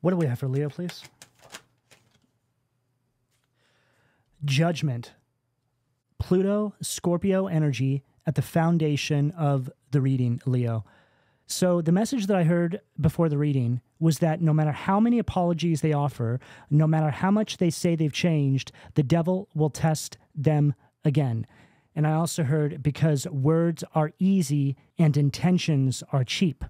What do we have for Leo, please? Judgment. Pluto, Scorpio energy at the foundation of the reading, Leo. So the message that I heard before the reading was that no matter how many apologies they offer, no matter how much they say they've changed, the devil will test them again. And I also heard because words are easy and intentions are cheap.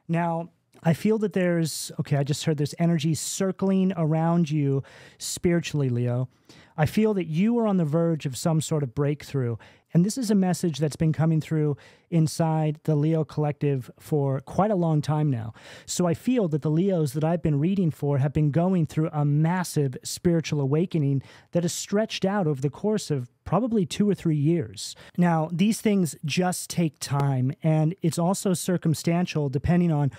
Now, I feel that I just heard there's energy circling around you spiritually, Leo. I feel that you are on the verge of some sort of breakthrough. And this is a message that's been coming through inside the Leo collective for quite a long time now. So I feel that the Leos that I've been reading for have been going through a massive spiritual awakening that has stretched out over the course of probably 2 or 3 years. Now, these things just take time, and it's also circumstantial depending on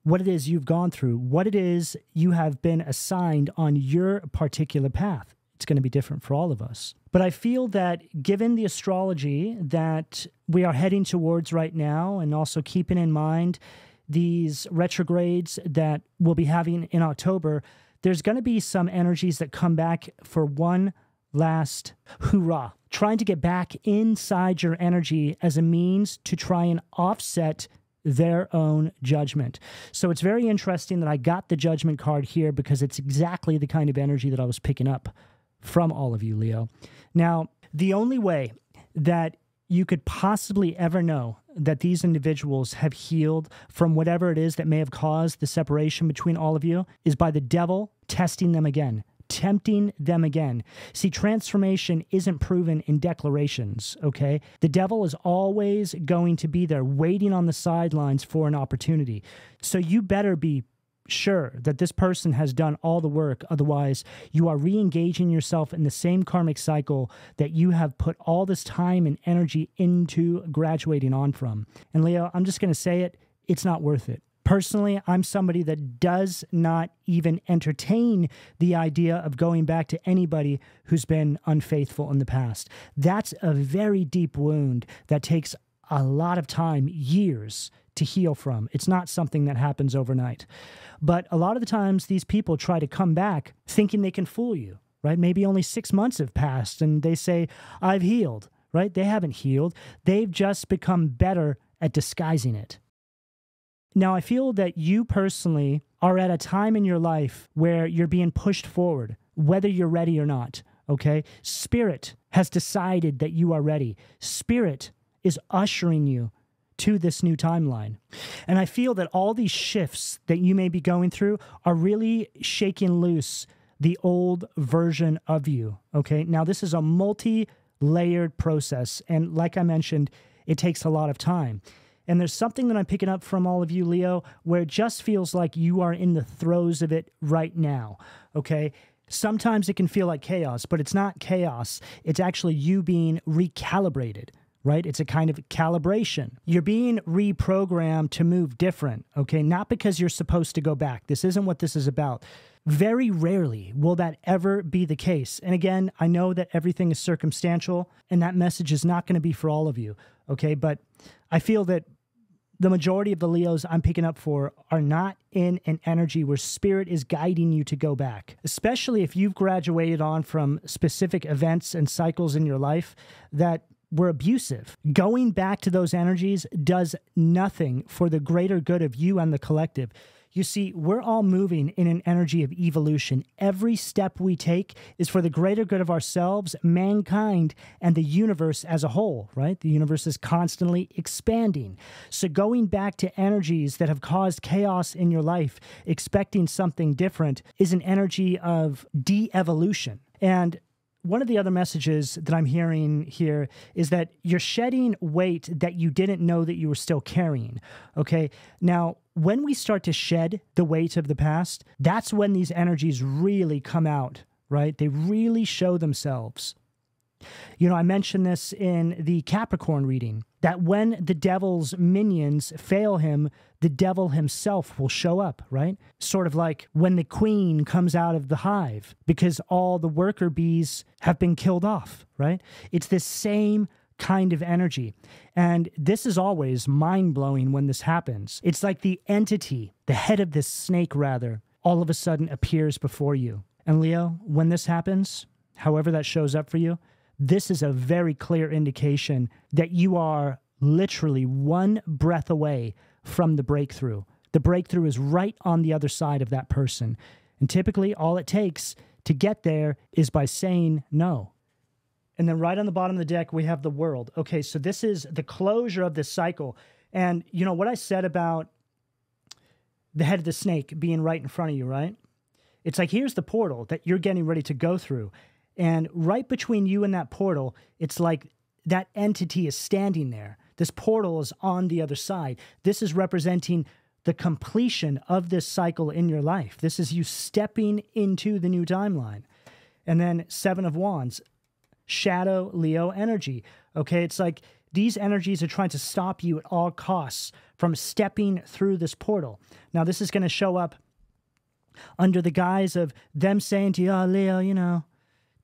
what it is you've gone through, what it is you have been assigned on your particular path. It's going to be different for all of us. But I feel that given the astrology that we are heading towards right now, and also keeping in mind these retrogrades that we'll be having in October, there's going to be some energies that come back for one last hoorah, trying to get back inside your energy as a means to try and offset their own judgment. So it's very interesting that I got the judgment card here because it's exactly the kind of energy that I was picking up from all of you, Leo. Now, the only way that you could possibly ever know that these individuals have healed from whatever it is that may have caused the separation between all of you is by the devil testing them again, tempting them again. See, transformation isn't proven in declarations, okay? The devil is always going to be there waiting on the sidelines for an opportunity. So you better be sure that this person has done all the work. Otherwise, you are re-engaging yourself in the same karmic cycle that you have put all this time and energy into graduating on from. And Leo, I'm just going to say it, it's not worth it. Personally, I'm somebody that does not even entertain the idea of going back to anybody who's been unfaithful in the past. That's a very deep wound that takes a lot of time, years, to heal from. It's not something that happens overnight. But a lot of the times, these people try to come back thinking they can fool you, right? Maybe only 6 months have passed and they say, I've healed, right? They haven't healed. They've just become better at disguising it. Now, I feel that you personally are at a time in your life where you're being pushed forward, whether you're ready or not, okay? Spirit has decided that you are ready. Spirit is ushering you to this new timeline. And I feel that all these shifts that you may be going through are really shaking loose the old version of you, okay? Now, this is a multi-layered process, and like I mentioned, it takes a lot of time. And there's something that I'm picking up from all of you, Leo, where it just feels like you are in the throes of it right now, okay? Sometimes it can feel like chaos, but it's not chaos. It's actually you being recalibrated, right? It's a kind of calibration. You're being reprogrammed to move different, okay? Not because you're supposed to go back. This isn't what this is about. Very rarely will that ever be the case. And again, I know that everything is circumstantial, and that message is not going to be for all of you, okay? But I feel that the majority of the Leos I'm picking up for are not in an energy where spirit is guiding you to go back, especially if you've graduated on from specific events and cycles in your life that were abusive. Going back to those energies does nothing for the greater good of you and the collective. You see, we're all moving in an energy of evolution. Every step we take is for the greater good of ourselves, mankind, and the universe as a whole, right? The universe is constantly expanding. So going back to energies that have caused chaos in your life, expecting something different, is an energy of de-evolution. And one of the other messages that I'm hearing here is that you're shedding weight that you didn't know that you were still carrying, okay? Now, when we start to shed the weight of the past, that's when these energies really come out, right? They really show themselves. You know, I mentioned this in the Capricorn reading, that when the devil's minions fail him, the devil himself will show up, right? Sort of like when the queen comes out of the hive because all the worker bees have been killed off, right? It's this same kind of energy. And this is always mind-blowing when this happens. It's like the entity, the head of this snake rather, all of a sudden appears before you. And Leo, when this happens, however that shows up for you, this is a very clear indication that you are literally one breath away from the breakthrough. The breakthrough is right on the other side of that person. And typically all it takes to get there is by saying no. And then right on the bottom of the deck, we have the World. Okay, so this is the closure of this cycle. And you know what I said about the head of the snake being right in front of you, right? It's like, here's the portal that you're getting ready to go through. And right between you and that portal, it's like that entity is standing there. This portal is on the other side. This is representing the completion of this cycle in your life. This is you stepping into the new timeline. And then Seven of Wands, shadow Leo energy. Okay, it's like these energies are trying to stop you at all costs from stepping through this portal. Now, this is going to show up under the guise of them saying to you, oh, Leo, you know,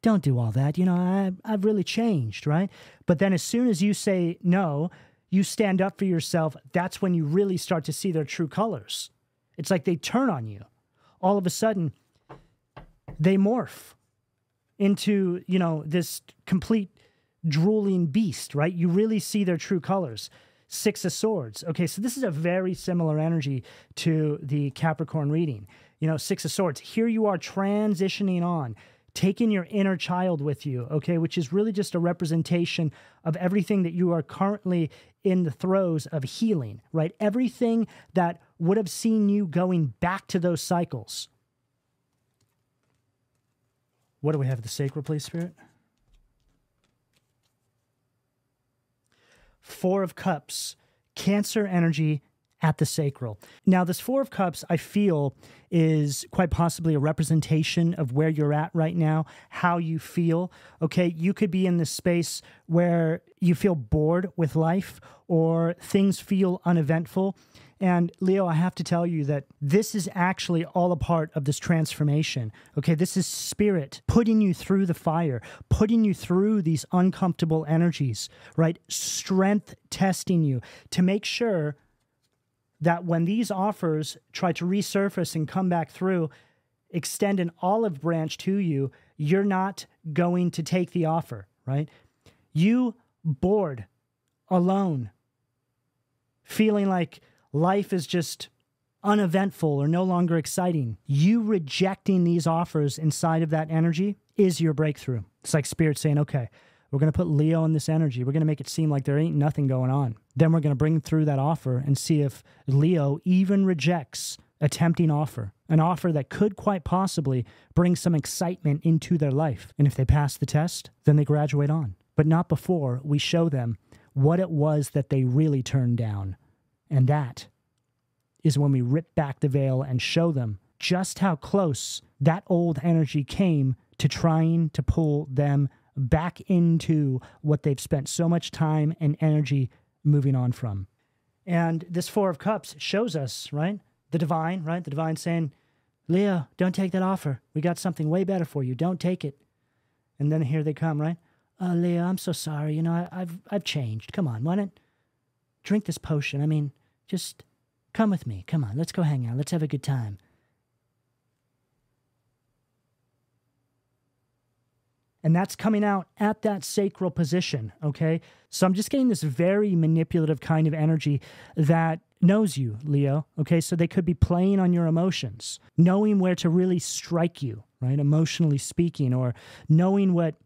don't do all that. You know, I've really changed, right? But then as soon as you say no, you stand up for yourself, that's when you really start to see their true colors. It's like they turn on you. All of a sudden, they morph into, you know, this complete drooling beast, right? You really see their true colors. Six of Swords. Okay, so this is a very similar energy to the Capricorn reading. You know, Six of Swords. Here you are transitioning on, taking your inner child with you, okay, which is really just a representation of everything that you are currently in the throes of healing, right? Everything that would have seen you going back to those cycles. What do we have? The Sacral, please, Spirit? Four of Cups, Cancer energy at the sacral. Now, this Four of Cups, I feel, is quite possibly a representation of where you're at right now, how you feel. Okay, you could be in this space where you feel bored with life or things feel uneventful. And Leo, I have to tell you that this is actually all a part of this transformation. Okay, this is spirit putting you through the fire, putting you through these uncomfortable energies, right? Strength testing you to make sure that when these offers try to resurface and come back through, extend an olive branch to you, you're not going to take the offer, right? You bored, alone, feeling like life is just uneventful or no longer exciting. You rejecting these offers inside of that energy is your breakthrough. It's like Spirit saying, okay, we're going to put Leo in this energy. We're going to make it seem like there ain't nothing going on. Then we're going to bring through that offer and see if Leo even rejects a tempting offer, an offer that could quite possibly bring some excitement into their life. And if they pass the test, then they graduate on. But not before we show them what it was that they really turned down. And that is when we rip back the veil and show them just how close that old energy came to trying to pull them back into what they've spent so much time and energy moving on from. And this Four of Cups shows us, right? The divine, right? The divine saying, Leo, don't take that offer. We got something way better for you. Don't take it. And then here they come, right? Oh, Leo, I'm so sorry. You know, I've changed. Come on, why don't drink this potion? I mean, just come with me. Come on, let's go hang out. Let's have a good time. And that's coming out at that sacral position, okay? So I'm just getting this very manipulative kind of energy that knows you, Leo, okay? So they could be playing on your emotions, knowing where to really strike you, right? Emotionally speaking, or knowing what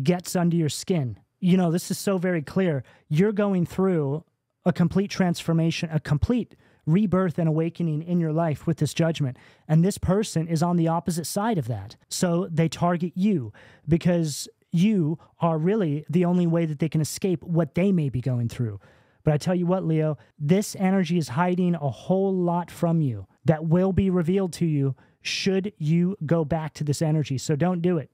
gets under your skin. You know, this is so very clear. You're going through a complete transformation, a complete rebirth and awakening in your life with this judgment. And this person is on the opposite side of that. So they target you because you are really the only way that they can escape what they may be going through. But I tell you what, Leo, this energy is hiding a whole lot from you that will be revealed to you should you go back to this energy. So don't do it.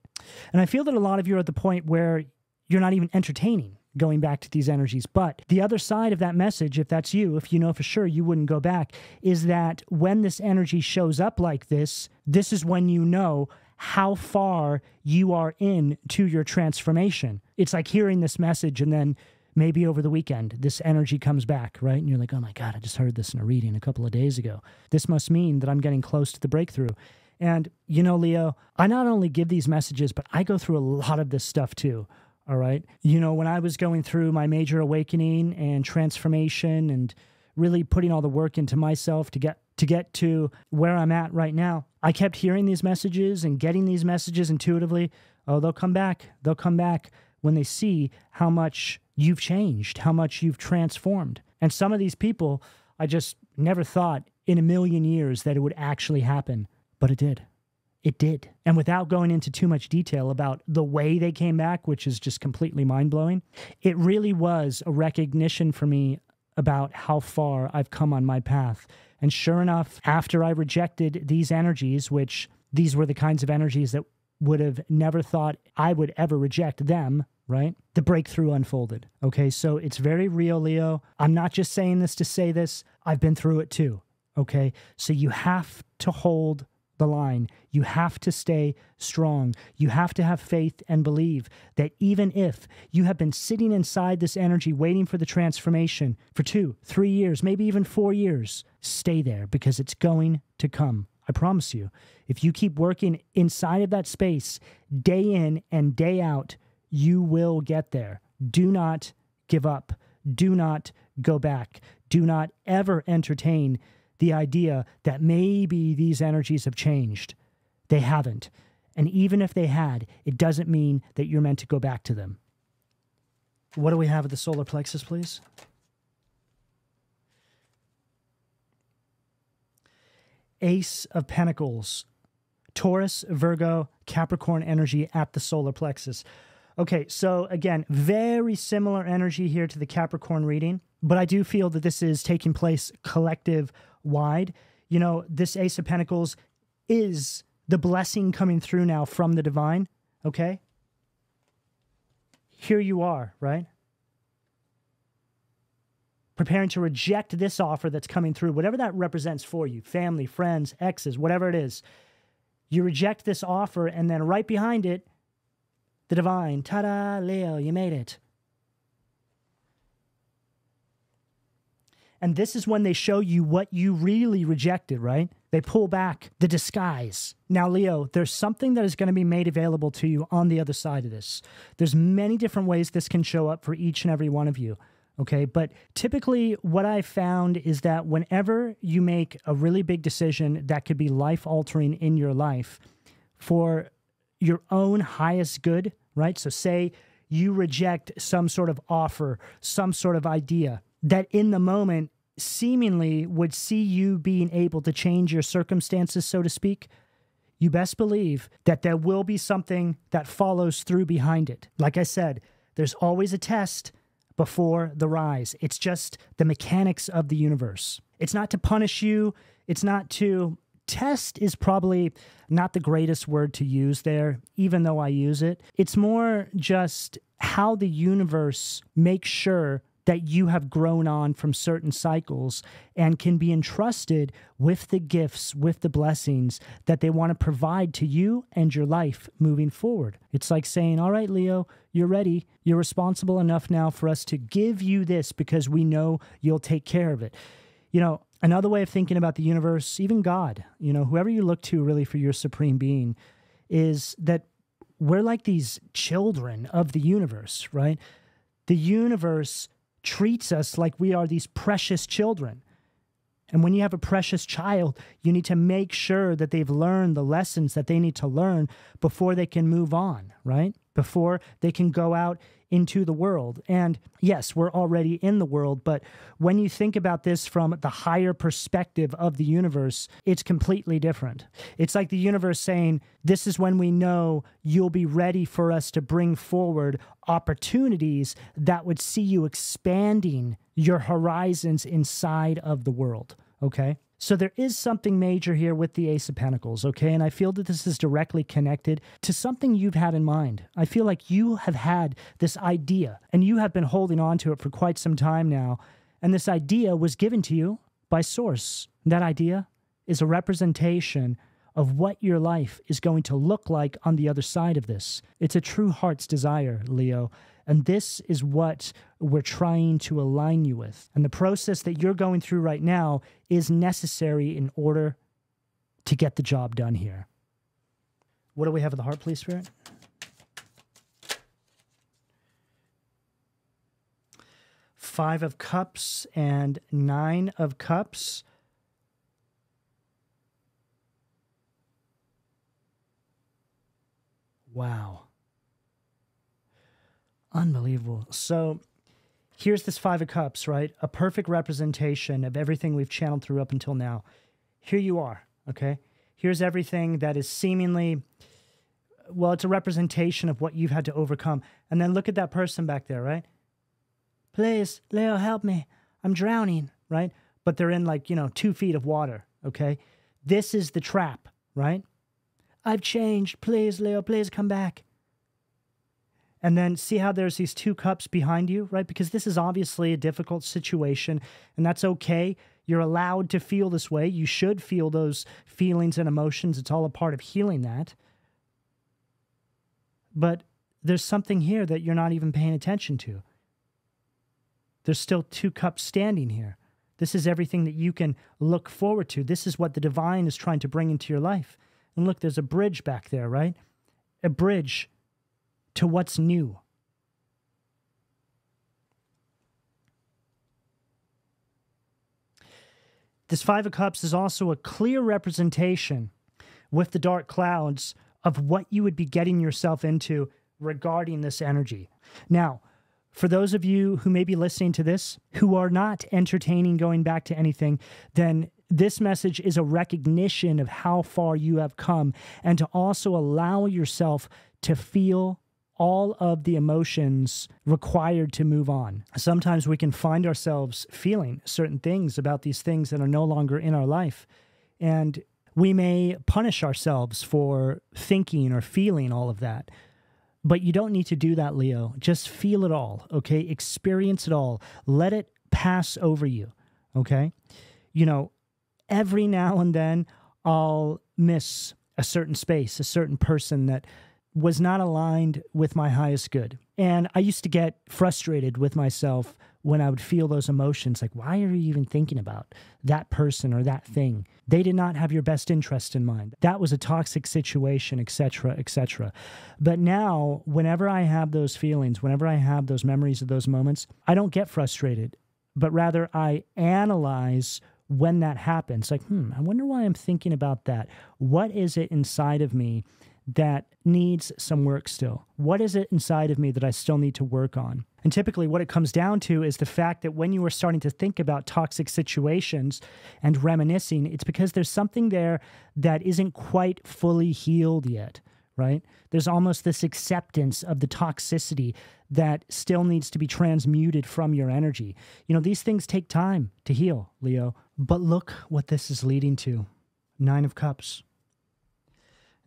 And I feel that a lot of you are at the point where you're not even entertaining going back to these energies. But the other side of that message, if that's you, if you know for sure you wouldn't go back, is that when this energy shows up like this, this is when you know how far you are in to your transformation. It's like hearing this message and then maybe over the weekend, this energy comes back, right? And you're like, oh my God, I just heard this in a reading a couple of days ago. This must mean that I'm getting close to the breakthrough. And, you know, Leo, I not only give these messages, but I go through a lot of this stuff too. All right. You know, when I was going through my major awakening and transformation and really putting all the work into myself to get to where I'm at right now, I kept hearing these messages and getting these messages intuitively. Oh, they'll come back. They'll come back when they see how much you've changed, how much you've transformed. And some of these people, I just never thought in a million years that it would actually happen. But it did. It did. And without going into too much detail about the way they came back, which is just completely mind-blowing, it really was a recognition for me about how far I've come on my path. And sure enough, after I rejected these energies, which these were the kinds of energies that would have never thought I would ever reject them, right? The breakthrough unfolded. Okay, so it's very real, Leo. I'm not just saying this to say this. I've been through it too. Okay, so you have to hold the line. You have to stay strong. You have to have faith and believe that even if you have been sitting inside this energy waiting for the transformation for 2, 3 years, maybe even 4 years, stay there because it's going to come. I promise you. If you keep working inside of that space day in and day out, you will get there. Do not give up. Do not go back. Do not ever entertain the idea that maybe these energies have changed. They haven't. And even if they had, it doesn't mean that you're meant to go back to them. What do we have at the solar plexus, please? Ace of Pentacles. Taurus, Virgo, Capricorn energy at the solar plexus. Okay, so again, very similar energy here to the Capricorn reading, but I do feel that this is taking place collective-wide. You know, this Ace of Pentacles is the blessing coming through now from the divine, okay? Here you are, right? Preparing to reject this offer that's coming through, whatever that represents for you, family, friends, exes, whatever it is. You reject this offer, and then right behind it, the divine, ta-da, Leo, you made it. And this is when they show you what you really rejected, right? They pull back the disguise. Now, Leo, there's something that is going to be made available to you on the other side of this. There's many different ways this can show up for each and every one of you, okay? But typically what I found is that whenever you make a really big decision that could be life-altering in your life for your own highest good, right? So say you reject some sort of offer, some sort of idea that in the moment seemingly would see you being able to change your circumstances, so to speak, you best believe that there will be something that follows through behind it. Like I said, there's always a test before the rise. It's just the mechanics of the universe. It's not to punish you. It's not to... Test is probably not the greatest word to use there, even though I use it. It's more just how the universe makes sure that you have grown on from certain cycles and can be entrusted with the gifts, with the blessings that they want to provide to you and your life moving forward. It's like saying, all right, Leo, you're ready. You're responsible enough now for us to give you this because we know you'll take care of it. You know, another way of thinking about the universe, even God, you know, whoever you look to really for your supreme being, is that we're like these children of the universe, right? The universe treats us like we are these precious children. And when you have a precious child, you need to make sure that they've learned the lessons that they need to learn before they can move on, right? Before they can go out into the world. And yes, we're already in the world, but when you think about this from the higher perspective of the universe, it's completely different. It's like the universe saying, this is when we know you'll be ready for us to bring forward opportunities that would see you expanding your horizons inside of the world, okay? So there is something major here with the Ace of Pentacles, okay? And I feel that this is directly connected to something you've had in mind. I feel like you have had this idea, and you have been holding on to it for quite some time now, and this idea was given to you by Source. That idea is a representation of what your life is going to look like on the other side of this. It's a true heart's desire, Leo. And this is what we're trying to align you with. And the process that you're going through right now is necessary in order to get the job done here. What do we have at the heart, please, Spirit? Five of Cups and Nine of Cups. Wow. Unbelievable. So here's this Five of Cups, right? A perfect representation of everything we've channeled through up until now. Here you are, okay? Here's everything that is seemingly, well, it's a representation of what you've had to overcome. And then look at that person back there, right? Please, Leo, help me. I'm drowning, right? But they're in 2 feet of water, okay? This is the trap, right? I've changed. Please, Leo, please come back. And then see how there's these 2 cups behind you, right? Because this is obviously a difficult situation, and that's okay. You're allowed to feel this way. You should feel those feelings and emotions. It's all a part of healing that. But there's something here that you're not even paying attention to. There's still 2 cups standing here. This is everything that you can look forward to. This is what the divine is trying to bring into your life. And look, there's a bridge back there, right? A bridge to what's new. This Five of Cups is also a clear representation with the dark clouds of what you would be getting yourself into regarding this energy. Now, for those of you who may be listening to this, who are not entertaining going back to anything, then this message is a recognition of how far you have come, and to also allow yourself to feel all of the emotions required to move on. Sometimes we can find ourselves feeling certain things about these things that are no longer in our life, and we may punish ourselves for thinking or feeling all of that. But you don't need to do that, Leo. Just feel it all, okay? Experience it all. Let it pass over you, okay? Every now and then I'll miss a certain space, a certain person that was not aligned with my highest good. And I used to get frustrated with myself when I would feel those emotions, like, why are you even thinking about that person or that thing? They did not have your best interest in mind. That was a toxic situation, etc., etc. But now, whenever I have those feelings, whenever I have those memories of those moments, I don't get frustrated, but rather I analyze when that happens. Like, I wonder why I'm thinking about that. What is it inside of me that needs some work still? What is it inside of me that I still need to work on? And typically what it comes down to is the fact that when you are starting to think about toxic situations and reminiscing, it's because there's something there that isn't quite fully healed yet, right? There's almost this acceptance of the toxicity that still needs to be transmuted from your energy. These things take time to heal, Leo. But look what this is leading to. 9 of Cups.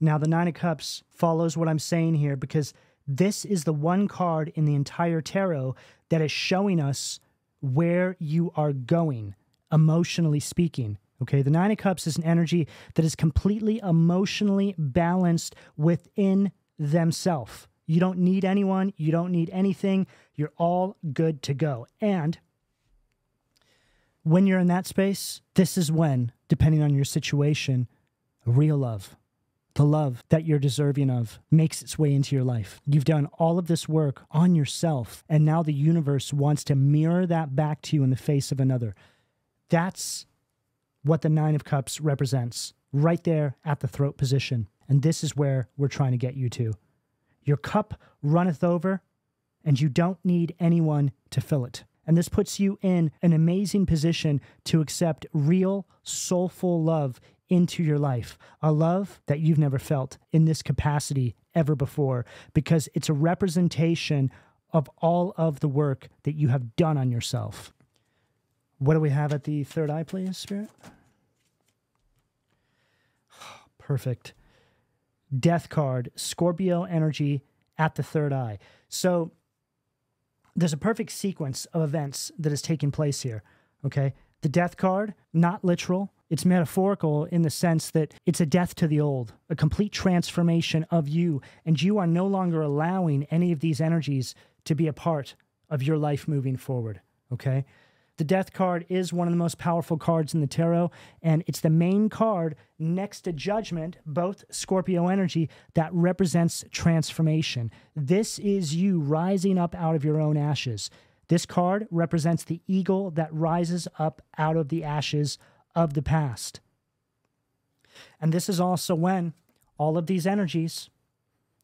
Now, the 9 of Cups follows what I'm saying here because this is the one card in the entire tarot that is showing us where you are going, emotionally speaking. Okay, the 9 of Cups is an energy that is completely emotionally balanced within themselves. You don't need anyone. You don't need anything. You're all good to go. And when you're in that space, this is when, depending on your situation, real love, the love that you're deserving of, makes its way into your life. You've done all of this work on yourself, and now the universe wants to mirror that back to you in the face of another. That's what the 9 of Cups represents, right there at the throat position. And this is where we're trying to get you to. Your cup runneth over, and you don't need anyone to fill it. And this puts you in an amazing position to accept real, soulful love into your life, a love that you've never felt in this capacity ever before, because it's a representation of all of the work that you have done on yourself. What do we have at the third eye, please, Spirit? Perfect. Death card, Scorpio energy at the third eye. So there's a perfect sequence of events that is taking place here, okay? The Death card, not literal. It's metaphorical in the sense that it's a death to the old, a complete transformation of you, and you are no longer allowing any of these energies to be a part of your life moving forward, okay? The Death card is one of the most powerful cards in the tarot, and it's the main card next to Judgment, both Scorpio energy, that represents transformation. This is you rising up out of your own ashes. This card represents the eagle that rises up out of the ashes of the past. And this is also when all of these energies,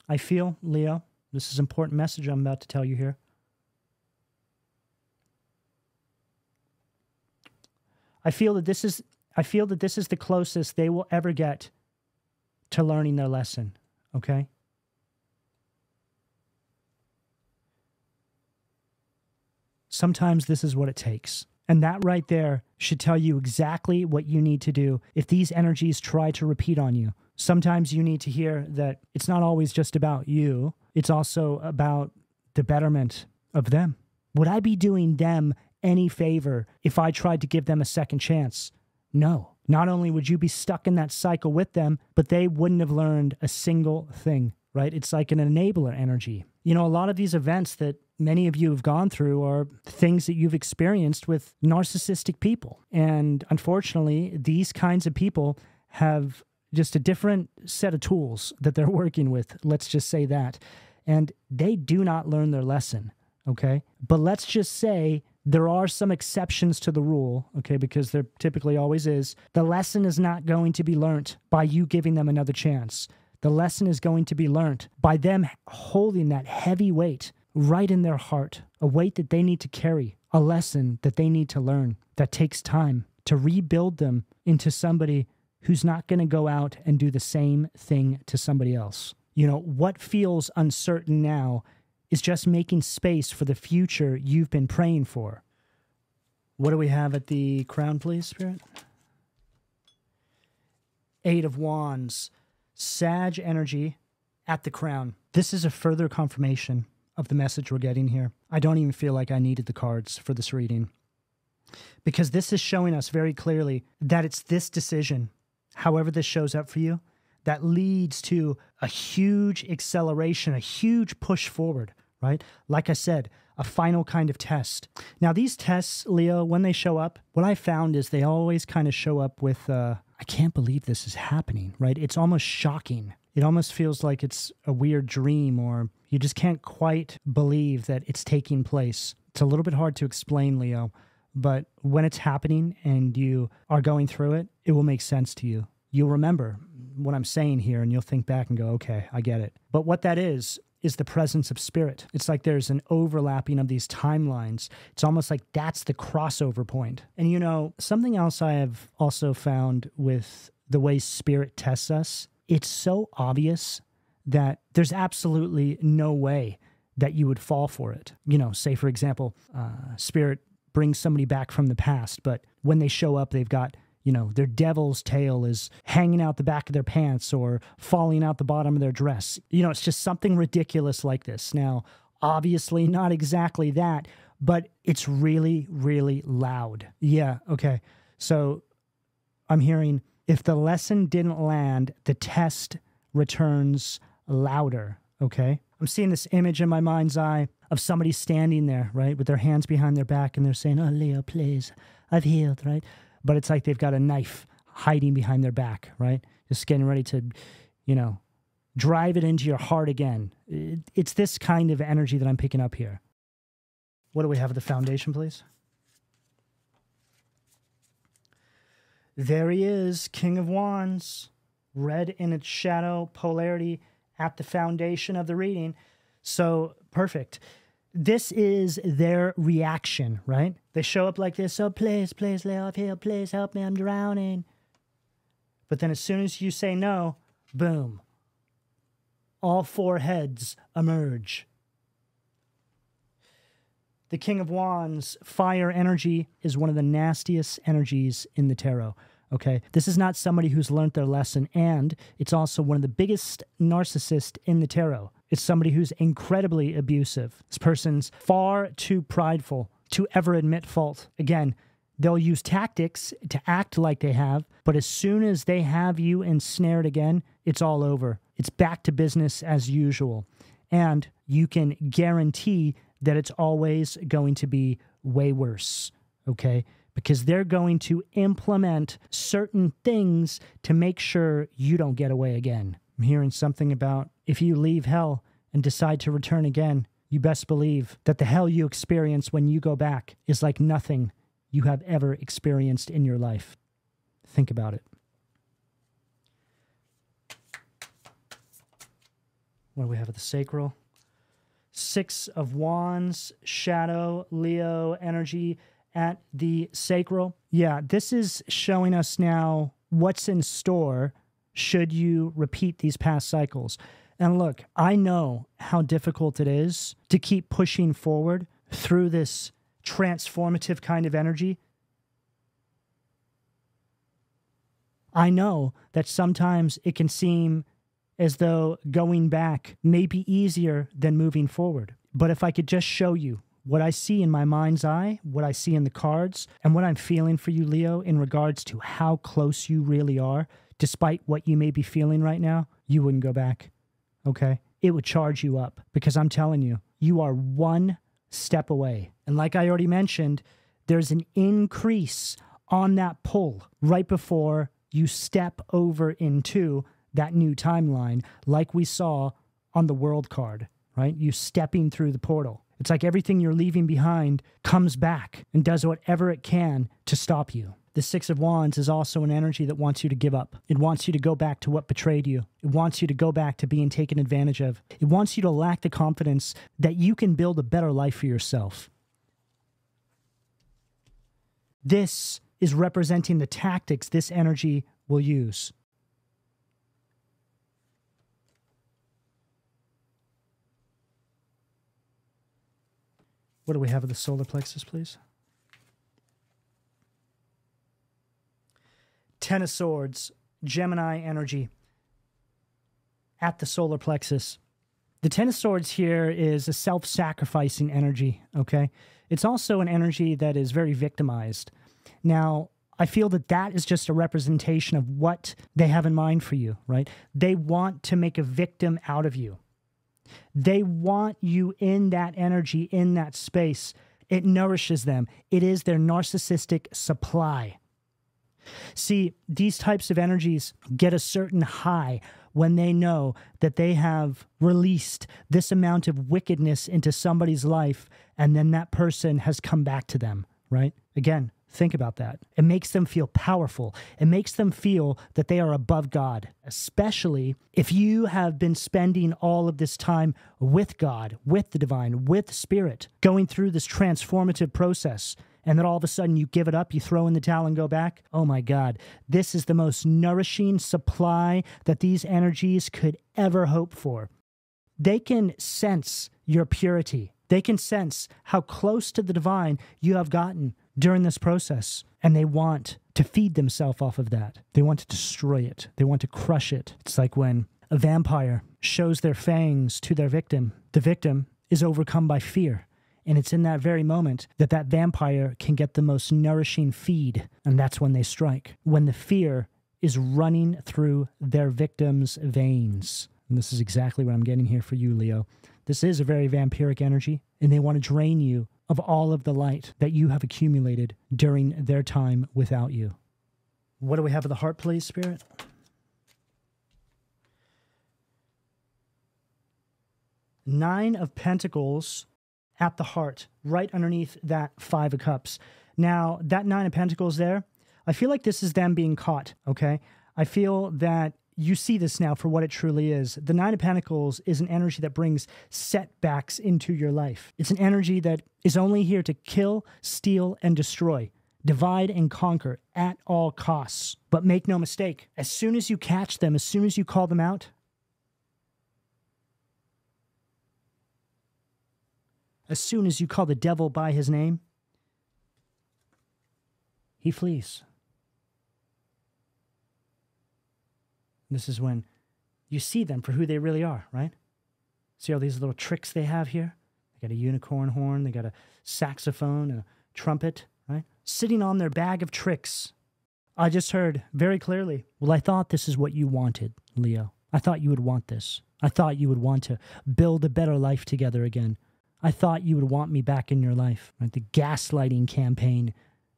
I feel, Leo, this is an important message I'm about to tell you here. I feel that this is the closest they will ever get to learning their lesson, okay? Sometimes this is what it takes. And that right there should tell you exactly what you need to do if these energies try to repeat on you. Sometimes you need to hear that it's not always just about you. It's also about the betterment of them. Would I be doing them any favor if I tried to give them a second chance? No. Not only would you be stuck in that cycle with them, but they wouldn't have learned a single thing, right? It's like an enabler energy. You know, a lot of these events that many of you have gone through are things that you've experienced with narcissistic people. And unfortunately, these kinds of people have just a different set of tools that they're working with. Let's just say that. And they do not learn their lesson, okay? But let's just say there are some exceptions to the rule, okay, because there typically always is. The lesson is not going to be learned by you giving them another chance. The lesson is going to be learned by them holding that heavy weight right in their heart, a weight that they need to carry, a lesson that they need to learn that takes time to rebuild them into somebody who's not going to go out and do the same thing to somebody else. You know, what feels uncertain now is just making space for the future you've been praying for. What do we have at the crown, please, Spirit? Eight of Wands, Sag energy at the crown. This is a further confirmation of the message we're getting here. I don't even feel like I needed the cards for this reading, because this is showing us very clearly that it's this decision, however this shows up for you, that leads to a huge acceleration, a huge push forward, right? Like I said, a final kind of test. Now, these tests, Leo, when they show up, what I found is they always kind of show up with, I can't believe this is happening, right? It's almost shocking. It almost feels like it's a weird dream, or you just can't quite believe that it's taking place. It's a little bit hard to explain, Leo, but when it's happening and you are going through it, it will make sense to you. You'll remember what I'm saying here, and you'll think back and go, okay, I get it. But what that is the presence of spirit. It's like there's an overlapping of these timelines. It's almost like that's the crossover point. And you know, something else I have also found with the way spirit tests us, it's so obvious that there's absolutely no way that you would fall for it. You know, say, for example, spirit brings somebody back from the past, but when they show up, they've got, you know, their devil's tail is hanging out the back of their pants or falling out the bottom of their dress. You know, it's just something ridiculous like this. Now, obviously not exactly that, but it's really, really loud. Yeah, okay. So I'm hearing, if the lesson didn't land, the test returns louder, okay? I'm seeing this image in my mind's eye of somebody standing there, right, with their hands behind their back, and they're saying, oh, Leo, please, I've healed, right? But it's like they've got a knife hiding behind their back, right? Just getting ready to, you know, drive it into your heart again. It's this kind of energy that I'm picking up here. What do we have at the foundation, please? There he is, King of Wands, red in its shadow, polarity at the foundation of the reading. So, perfect. This is their reaction, right? They show up like this, oh, please, please, Leo, please help me, I'm drowning. But then as soon as you say no, boom, all four heads emerge. The King of Wands, fire energy, is one of the nastiest energies in the tarot, okay? This is not somebody who's learned their lesson, and it's also one of the biggest narcissists in the tarot. It's somebody who's incredibly abusive. This person's far too prideful to ever admit fault. Again, They'll use tactics to act like they have, but as soon as they have you ensnared again, it's all over. It's back to business as usual. And you can guarantee that it's always going to be way worse, okay? Because they're going to implement certain things to make sure you don't get away again. I'm hearing something about if you leave hell and decide to return again, you best believe that the hell you experience when you go back is like nothing you have ever experienced in your life. Think about it. What do we have at the sacral? 6 of Wands, shadow, Leo, energy at the sacral. Yeah, this is showing us now what's in store should you repeat these past cycles. And look, I know how difficult it is to keep pushing forward through this transformative kind of energy. I know that sometimes it can seem as though going back may be easier than moving forward. But if I could just show you what I see in my mind's eye, what I see in the cards, and what I'm feeling for you, Leo, in regards to how close you really are, despite what you may be feeling right now, you wouldn't go back, okay? It would charge you up because I'm telling you, you are one step away. And like I already mentioned, there's an increase on that pull right before you step over into that new timeline, like we saw on the world card, right? You stepping through the portal. It's like everything you're leaving behind comes back and does whatever it can to stop you. The 6 of Wands is also an energy that wants you to give up. It wants you to go back to what betrayed you. It wants you to go back to being taken advantage of. It wants you to lack the confidence that you can build a better life for yourself. This is representing the tactics this energy will use. What do we have at the solar plexus, please? 10 of Swords, Gemini energy at the solar plexus. The 10 of Swords here is a self-sacrificing energy, okay? It's also an energy that is very victimized. Now, I feel that that is just a representation of what they have in mind for you, right? They want to make a victim out of you. They want you in that energy, in that space. It nourishes them. It is their narcissistic supply. See, these types of energies get a certain high when they know that they have released this amount of wickedness into somebody's life, and then that person has come back to them, right? Again, think about that. It makes them feel powerful. It makes them feel that they are above God, especially if you have been spending all of this time with God, with the divine, with spirit, going through this transformative process, and then all of a sudden you give it up, you throw in the towel and go back. Oh my God, this is the most nourishing supply that these energies could ever hope for. They can sense your purity. They can sense how close to the divine you have gotten during this process, and they want to feed themselves off of that. They want to destroy it. They want to crush it. It's like when a vampire shows their fangs to their victim. The victim is overcome by fear, and it's in that very moment that that vampire can get the most nourishing feed, and that's when they strike, when the fear is running through their victim's veins. And this is exactly what I'm getting here for you, Leo. This is a very vampiric energy, and they want to drain you of all of the light that you have accumulated during their time without you. What do we have at the heart, please, Spirit? Nine of Pentacles at the heart, right underneath that 5 of Cups. Now, that 9 of Pentacles there, I feel like this is them being caught, okay? I feel that you see this now for what it truly is. The 9 of Pentacles is an energy that brings setbacks into your life. It's an energy that is only here to kill, steal, and destroy, divide and conquer at all costs. But make no mistake, as soon as you catch them, as soon as you call them out, as soon as you call the devil by his name, he flees. This is when you see them for who they really are, right? See all these little tricks they have here? They got a unicorn horn, they got a saxophone, a trumpet, right? sitting on their bag of tricks. I just heard very clearly, well, I thought this is what you wanted, Leo. I thought you would want this. I thought you would want to build a better life together again. I thought you would want me back in your life. Right? The gaslighting campaign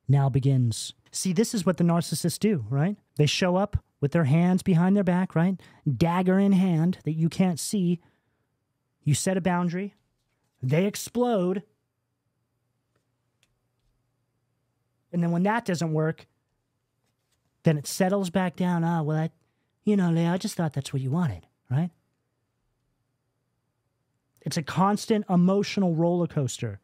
now begins. See, this is what the narcissists do, right? They show up with their hands behind their back, right? Dagger in hand that you can't see. You set a boundary. They explode. And then when that doesn't work, then it settles back down. Leo, I just thought that's what you wanted, right? It's a constant emotional roller coaster.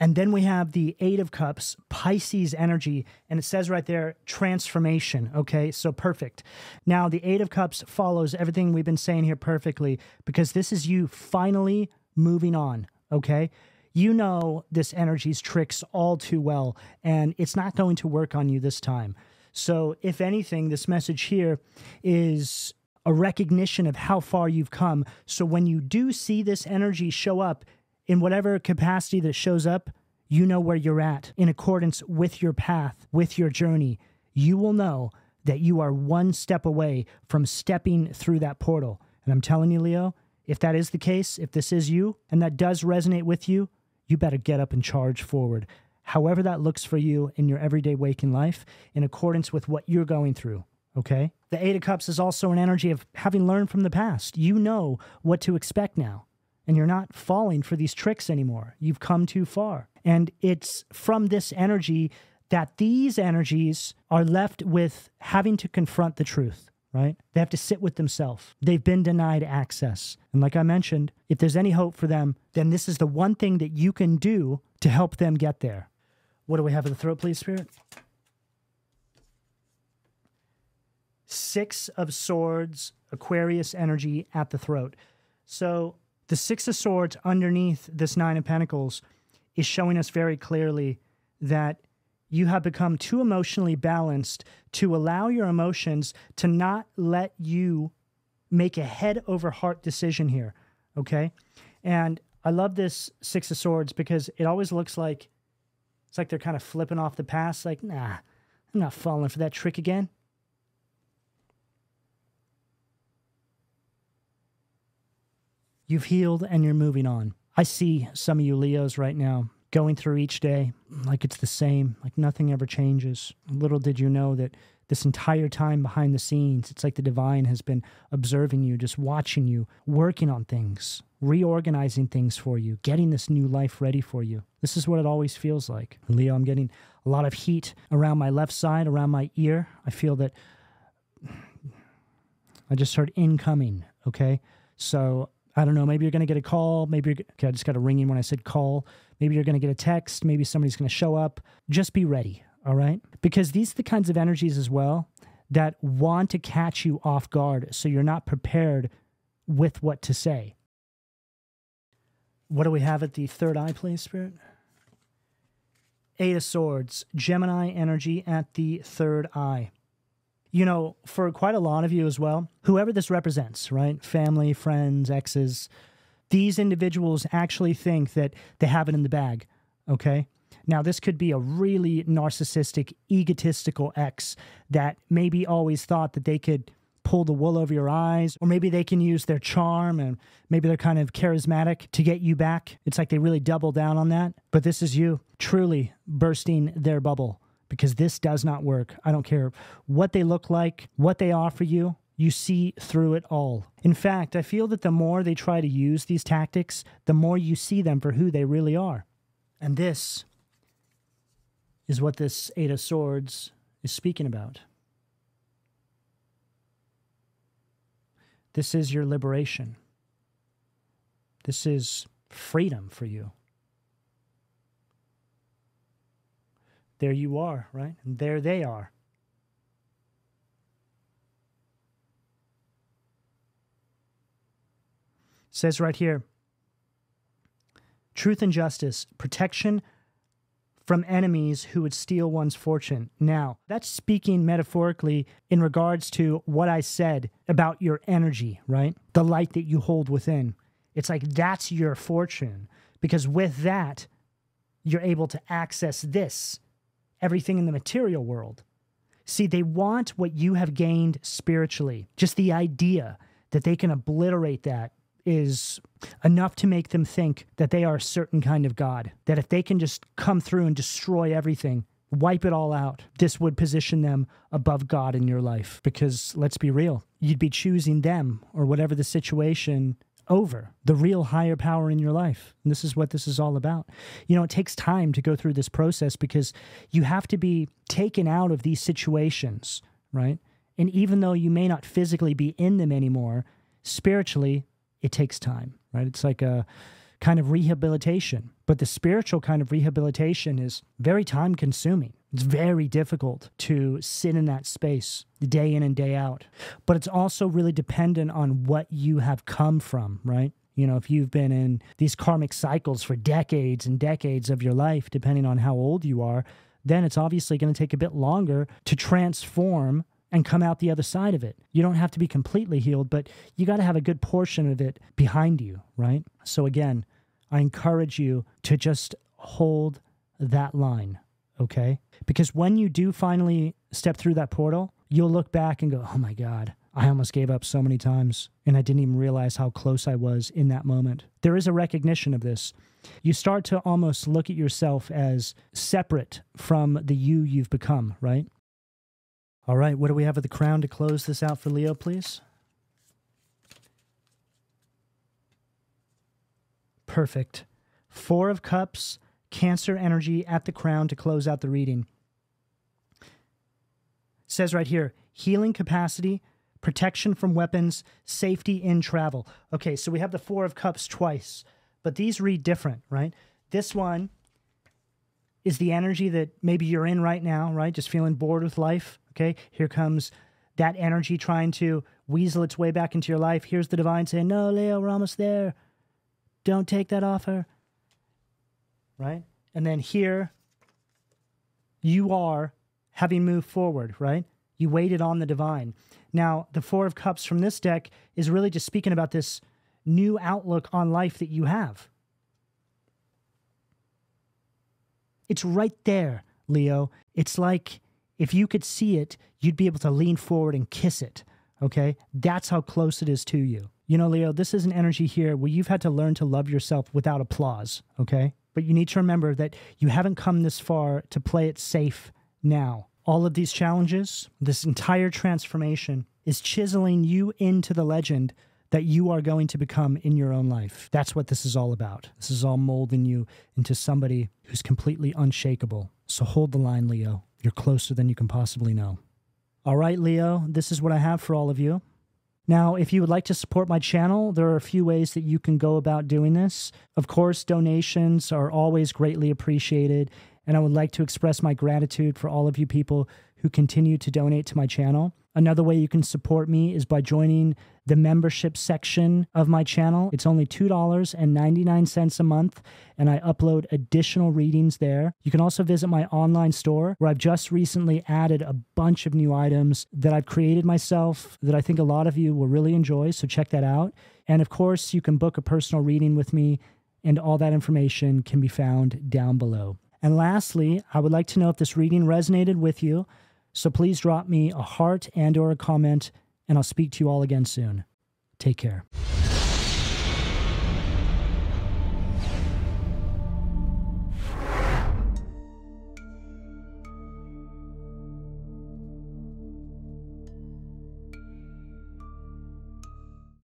And then we have the Eight of Cups, Pisces energy, and it says right there, transformation, okay? So perfect. Now, the Eight of Cups follows everything we've been saying here perfectly because this is you finally moving on, okay? You know this energy's tricks all too well, and it's not going to work on you this time. So if anything, this message here is a recognition of how far you've come. So when you do see this energy show up, in whatever capacity that it shows up, you know where you're at in accordance with your path, with your journey. You will know that you are one step away from stepping through that portal. And I'm telling you, Leo, if that is the case, if this is you, and that does resonate with you, you better get up and charge forward. However that looks for you in your everyday waking life, in accordance with what you're going through, okay? The Eight of Cups is also an energy of having learned from the past. You know what to expect now. And you're not falling for these tricks anymore. You've come too far. And it's from this energy that these energies are left with having to confront the truth, right? They have to sit with themselves. They've been denied access. And like I mentioned, if there's any hope for them, then this is the one thing that you can do to help them get there. What do we have in the throat, please, Spirit? Six of Swords, Aquarius energy at the throat. So the Six of Swords underneath this Nine of Pentacles is showing us very clearly that you have become too emotionally balanced to allow your emotions to not let you make a head over heart decision here, okay? And I love this Six of Swords because it always looks like it's like they're kind of flipping off the past, like, nah, I'm not falling for that trick again. You've healed and you're moving on. I see some of you Leos right now going through each day like it's the same, like nothing ever changes. Little did you know that this entire time behind the scenes, it's like the divine has been observing you, just watching you, working on things, reorganizing things for you, getting this new life ready for you. This is what it always feels like. Leo, I'm getting a lot of heat around my left side, around my ear. I feel that I just heard incoming, okay? So I don't know, maybe you're going to get a call, okay, I just got a ringing when I said call. Maybe you're going to get a text, maybe somebody's going to show up. Just be ready, all right? Because these are the kinds of energies as well that want to catch you off guard so you're not prepared with what to say. What do we have at the third eye, please, Spirit? Eight of Swords, Gemini energy at the third eye. You know, for quite a lot of you as well, whoever this represents, right? Family, friends, exes, these individuals actually think that they have it in the bag, okay? Now, this could be a really narcissistic, egotistical ex that maybe always thought that they could pull the wool over your eyes, or maybe they can use their charm and maybe they're kind of charismatic to get you back. It's like they really double down on that. But this is you truly bursting their bubble. Because this does not work. I don't care what they look like, what they offer you, you see through it all. In fact, I feel that the more they try to use these tactics, the more you see them for who they really are. And this is what this Eight of Swords is speaking about. This is your liberation. This is freedom for you. There you are, right? And there they are. It says right here, truth and justice, protection from enemies who would steal one's fortune. Now, that's speaking metaphorically in regards to what I said about your energy, right? The light that you hold within. It's like that's your fortune. Because with that, you're able to access this, everything in the material world. See, they want what you have gained spiritually. Just the idea that they can obliterate that is enough to make them think that they are a certain kind of God, that if they can just come through and destroy everything, wipe it all out, this would position them above God in your life. Because let's be real, you'd be choosing them or whatever the situation over the real higher power in your life. And this is what this is all about. You know, it takes time to go through this process because you have to be taken out of these situations, right? And even though you may not physically be in them anymore, spiritually, it takes time, right? It's like a kind of rehabilitation. But the spiritual kind of rehabilitation is very time consuming. It's very difficult to sit in that space day in and day out. But it's also really dependent on what you have come from, right? You know, if you've been in these karmic cycles for decades and decades of your life, depending on how old you are, then it's obviously going to take a bit longer to transform and come out the other side of it. You don't have to be completely healed, but you got to have a good portion of it behind you, right? So again, I encourage you to just hold that line, okay? Because when you do finally step through that portal, you'll look back and go, oh my God, I almost gave up so many times, and I didn't even realize how close I was in that moment. There is a recognition of this. You start to almost look at yourself as separate from the you've become, right? All right, what do we have at the crown to close this out for Leo, please? Perfect. 4 of Cups, Cancer energy at the crown to close out the reading. It says right here, healing capacity, protection from weapons, safety in travel. Okay, so we have the 4 of Cups twice, but these read different, right? This one is the energy that maybe you're in right now, right? Just feeling bored with life, okay? Here comes that energy trying to weasel its way back into your life. Here's the divine saying, no, Leo, we're almost there. Don't take that offer, right? And then here, you are having moved forward, right? You waited on the divine. Now, the 4 of Cups from this deck is really just speaking about this new outlook on life that you have. It's right there, Leo. It's like if you could see it, you'd be able to lean forward and kiss it, okay? That's how close it is to you. You know, Leo, this is an energy here where you've had to learn to love yourself without applause, okay? But you need to remember that you haven't come this far to play it safe now. All of these challenges, this entire transformation is chiseling you into the legend that you are going to become in your own life. That's what this is all about. This is all molding you into somebody who's completely unshakable. So hold the line, Leo. You're closer than you can possibly know. All right, Leo, this is what I have for all of you. Now, if you would like to support my channel, there are a few ways that you can go about doing this. Of course, donations are always greatly appreciated, and I would like to express my gratitude for all of you people who continue to donate to my channel. Another way you can support me is by joining the membership section of my channel. It's only $2.99 a month, and I upload additional readings there. You can also visit my online store, where I've just recently added a bunch of new items that I've created myself that I think a lot of you will really enjoy, so check that out. And of course, you can book a personal reading with me, and all that information can be found down below. And lastly, I would like to know if this reading resonated with you. So please drop me a heart and/or a comment, and I'll speak to you all again soon. Take care.